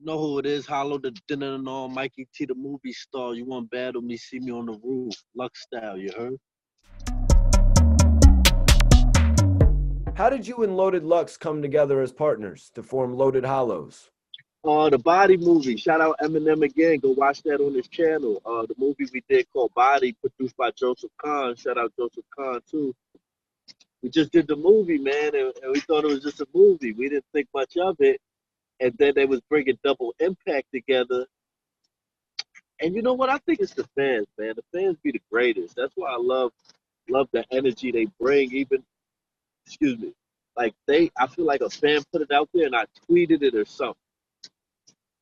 Know who it is? Hollow the dinner and all. Mikey T, the movie star. You want battle me? See me on the roof, Lux style. You heard? How did you and Loaded Lux come together as partners to form Loaded Hollows? The Body movie. Shout out Eminem again. Go watch that on his channel. The movie we did called Body, produced by Joseph Kahn. Shout out Joseph Kahn too. We just did the movie, man, and we thought it was just a movie. We didn't think much of it, and then they was bringing Double Impact together. And you know what? I think it's the fans, man. The fans be the greatest. That's why I love the energy they bring. Even excuse me, like I feel like a fan put it out there, and I tweeted it or something.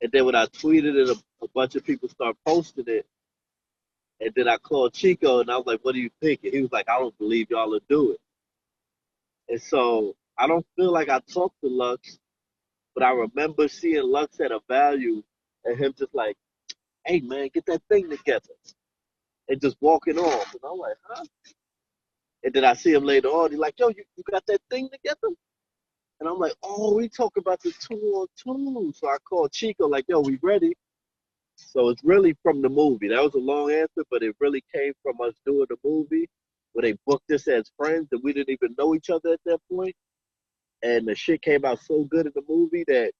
And then when I tweeted it, a bunch of people start posting it. And then I called Chico, and I was like, "What do you think?" And he was like, "I don't believe y'all will do it." And so I don't feel like I talked to Lux, but I remember seeing Lux at a value, and him just like, "Hey man, get that thing together," and just walking off. And I'm like, "Huh?" And then I see him later on. He's like, "Yo, you got that thing together?" And I'm like, "Oh, we talk about the 2-on-2." So I called Chico, like, "Yo, we ready?" So it's really from the movie. That was a long answer, but it really came from us doing the movie where they booked us as friends and we didn't even know each other at that point. And the shit came out so good in the movie that,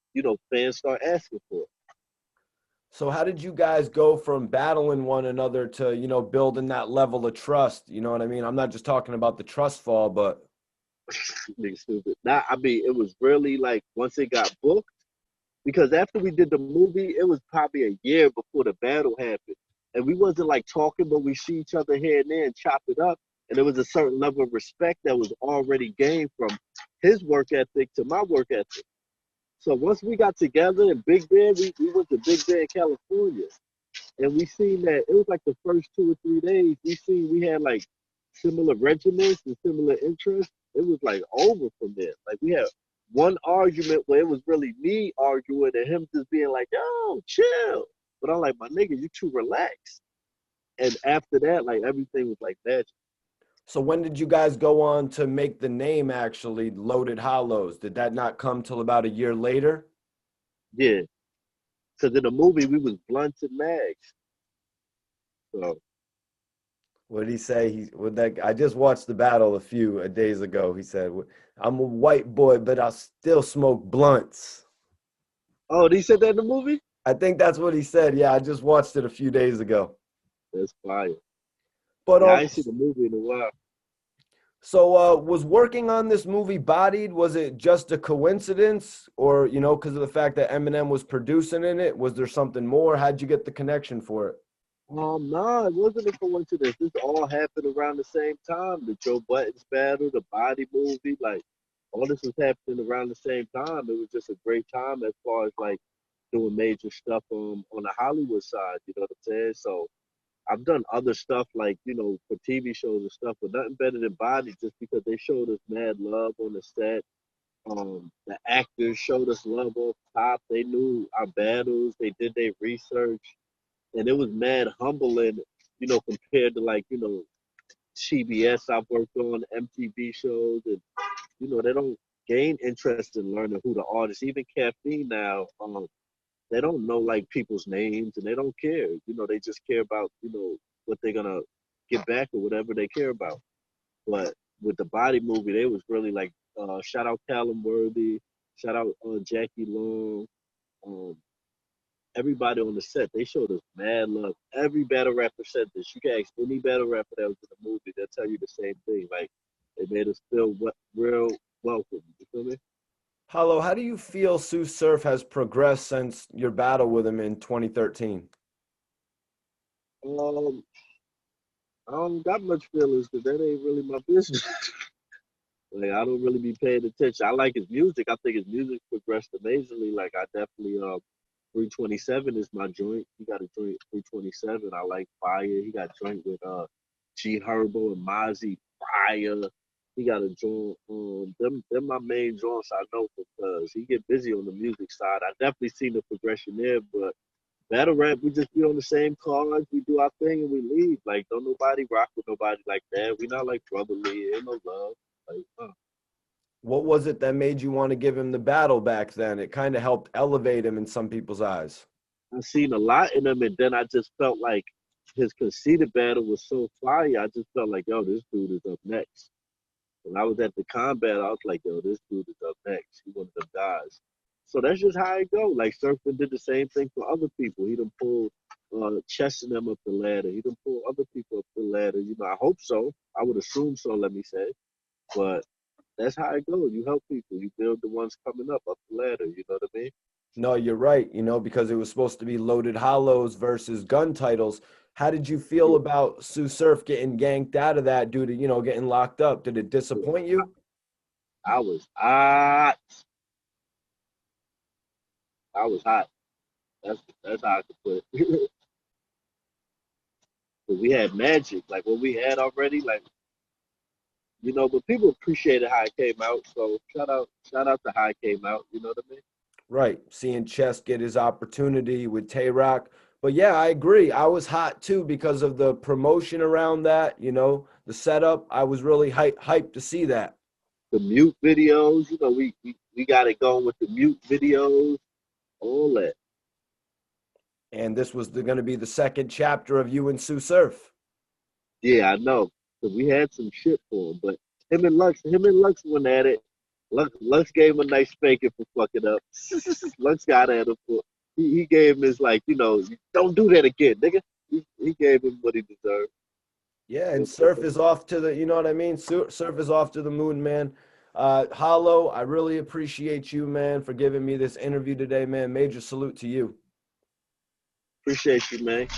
fans start asking for it. So how did you guys go from battling one another to, building that level of trust? You know what I mean? I'm not just talking about the trust fall, but Nigga stupid. Now, I mean, it was really like once it got booked, because after we did the movie, it was probably a year before the battle happened. And we wasn't like talking, but we see each other here and there and chop it up. And there was a certain level of respect that was already gained from his work ethic to my work ethic. So once we got together in Big Bear, we went to Big Bear, California. And we seen that it was like the first 2 or 3 days, we had like similar regiments and similar interests. It was like over from there. Like we had one argument where it was really me arguing and him just being like, "Yo, chill." But I'm like, "My nigga, you too relaxed." And after that, like everything was like that. so when did you guys go on to make the name actually Loaded Hollows? Did that not come till about a year later? Yeah. Because in the movie we was blunts and mags. So What did he say? I just watched the battle a few days ago. He said, "I'm a white boy, but I still smoke blunts." oh, he said that in the movie? I think that's what he said. Yeah, I just watched it a few days ago. That's fire. But Yeah, I ain't seen the movie in a while. so was working on this movie Bodied, was it just a coincidence, or because of the fact that Eminem was producing in it, was there something more? How'd you get the connection for it? No, it wasn't a coincidence. This all happened around the same time. The Joe Buttons battle, the Body movie, like all this was happening around the same time. It was just a great time as far as like doing major stuff on the Hollywood side. You know what I'm saying? So I've done other stuff like for TV shows and stuff, but nothing better than Body, just because they showed us mad love on the set. The actors showed us love off top. They knew our battles. They did their research, and it was mad humbling, compared to like CBS I've worked on, MTV shows, and they don't gain interest in learning who the artist. Even Caffeine now, they don't know like people's names, and they don't care. They just care about what they're gonna get back or whatever they care about. But with the Body movie, they was really like, shout out Callum Worthy, shout out Jackie Long, um, everybody on the set. They showed us mad love. Every battle rapper said this. You can ask any battle rapper that was in the movie, they'll tell you the same thing. Like they made us feel real welcome. You feel me? Hollow, how do you feel Tsu Surf has progressed since your battle with him in 2013? Um, I don't got much feelings because that ain't really my business. Like I don't really be paying attention. I like his music. I think his music progressed amazingly. Like I definitely 327 is my joint. He got a joint 327. I like Fire. He got a joint with G Herbo and Mozzie Fire. He got a joint. Them my main joints I know because he get busy on the music side. I definitely seen the progression there, but battle rap, we just be on the same cards. We do our thing and we leave. Like don't nobody rock with nobody like that. We not like brotherly. Ain't no love. Like, What was it that made you want to give him the battle back then? It kind of helped elevate him in some people's eyes. I seen a lot in him, and then I just felt like his conceited battle was so fire. I just felt like, yo, this dude is up next. When I was at the combat, I was like, yo, this dude is up next. He one of the guys. So that's just how it go. Like Surfing did the same thing for other people. He done pulled Chess and them up the ladder. He done pulled other people up the ladder. You know, I hope so. I would assume so, let me say. But that's how it goes. You help people. You build the ones coming up the ladder. You know what I mean? No, you're right, because it was supposed to be Loaded Hollows versus gun titles. How did you feel about Tsu Surf getting ganked out of that due to, getting locked up? Did it disappoint you? I was hot. I was hot. That's how I could put it. But we had magic, like what we had already, like but people appreciated how it came out. So shout out to how it came out. You know what I mean? Right. Seeing Chess get his opportunity with Tay Rock. But yeah, I agree. I was hot too because of the promotion around that, the setup. I was really hyped to see that. The mute videos, we got it going with the mute videos, all that. And this was going to be the second chapter of you and Tsu Surf. Yeah, I know. So we had some shit for him, but him and Lux went at it. Lux gave him a nice spanking for fucking up. Lux got at him for he gave him his like, don't do that again, nigga. He gave him what he deserved. Yeah, and Surf is off to the, you know what I mean? Surf is off to the moon, man. Hollow, I really appreciate you, man, for giving me this interview today, man. Major salute to you. Appreciate you, man.